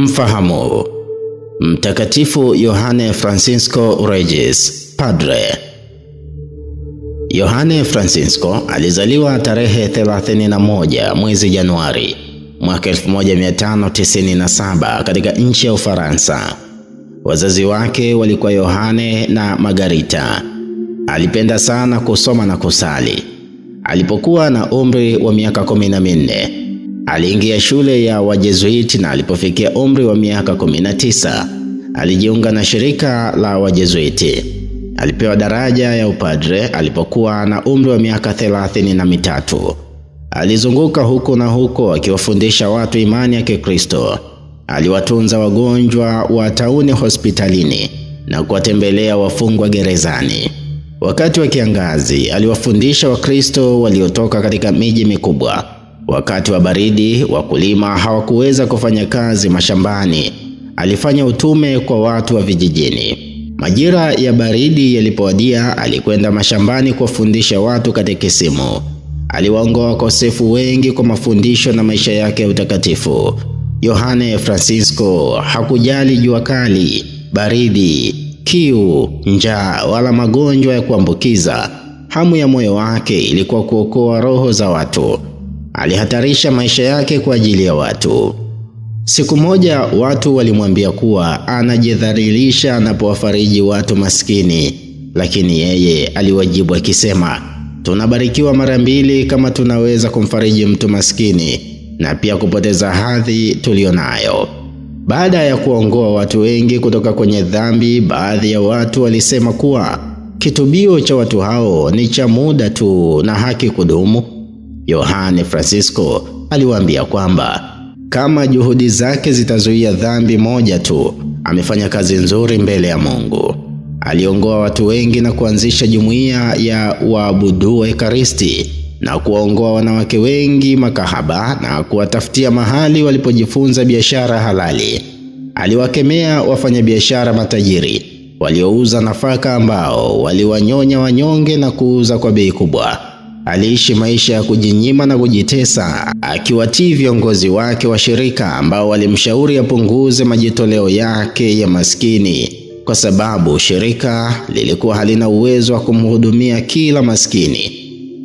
Mfahamu. Mtakatifu Yohane Francisco Regis, Padre. Yohane Francisco alizaliwa tarehe 31 mwezi Januari mwaka 1597 katika nchi ya Ufaransa. Wazazi wake walikuwa Yohane na Margarita. Alipenda sana kusoma na kusali. Alipokuwa na umri wa miaka 14, aliingia shule ya Wajezuiti, na alipofikia umri wa miaka 19, alijiunga na shirika la Wajezuiti. Alipewa daraja ya upadre alipokuwa na umri wa miaka 33. Alizunguka huko na huko akiwafundisha watu imani ya Kikristo. Aliwatunza wagonjwa wa tauni hospitalini na kuwatembelea wafungwa gerezani. Wakati wa kiangazi aliwafundisha Wakristo waliotoka katika miji mikubwa. Wakati wa baridi wakulima hawakuweza kufanya kazi mashambani, alifanya utume kwa watu wa vijijini. Majira ya baridi yalipowadia, alikwenda mashambani kuwafundisha watu katekisimu. Aliwaongoa wakosefu wengi kwa mafundisho na maisha yake ya utakatifu. Yohane Francisco hakujali jua kali, baridi, kiu, njaa wala magonjwa ya kuambukiza. Hamu ya moyo wake ilikuwa kuokoa roho za watu. Alihatarisha maisha yake kwa ajili ya watu. Siku moja watu walimwambia kuwa anajidhalilisha anapowafariji watu maskini, lakini yeye aliwajibu akisema, tunabarikiwa mara mbili kama tunaweza kumfariji mtu maskini na pia kupoteza hadhi tulionayo. Baada ya kuongoa watu wengi kutoka kwenye dhambi, baadhi ya watu walisema kuwa kitubio cha watu hao ni cha muda tu na haki kudumu. Yohane Francisco aliwaambia kwamba kama juhudi zake zitazuia dhambi moja tu, amefanya kazi nzuri mbele ya Mungu. Aliongoa watu wengi na kuanzisha jumuiya ya waabudu Ekaristi na kuwaongoa wanawake wengi makahaba na kuwatafutia mahali walipojifunza biashara halali. Aliwakemea wafanyabiashara matajiri waliouza nafaka ambao waliwanyonya wanyonge na kuuza kwa bei kubwa. Aliishi maisha ya kujinyima na kujitesa, akiwatii viongozi wake wa shirika ambao walimshauri apunguze majitoleo yake ya maskini, kwa sababu shirika lilikuwa halina uwezo wa kumhudumia kila maskini.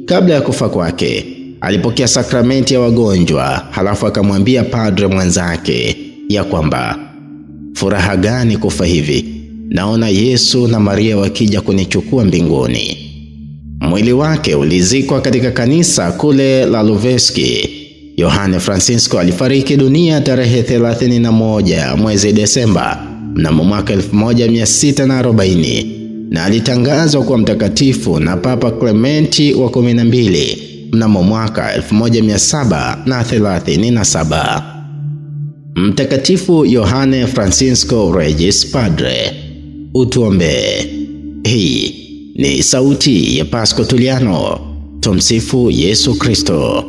Kabla ya kufa kwake, alipokea sakramenti ya wagonjwa, halafu akamwambia padre mwenzake ya kwamba furaha gani kufa hivi, naona Yesu na Maria wakija kunichukua mbinguni. Mwili wake ulizikwa katika kanisa kule la Luveski. Yohane Francisco alifariki dunia tarehe 31 mwezi Desemba mnamo mwaka 1640 na alitangazwa kuwa mtakatifu na Papa Clementi wa 12 mnamo mwaka 1737. Mtakatifu Yohane Francisco Regis, Padre, utuombee. Hii ni sauti ya Pasco Tuliano. Tumsifu Yesu Kristo.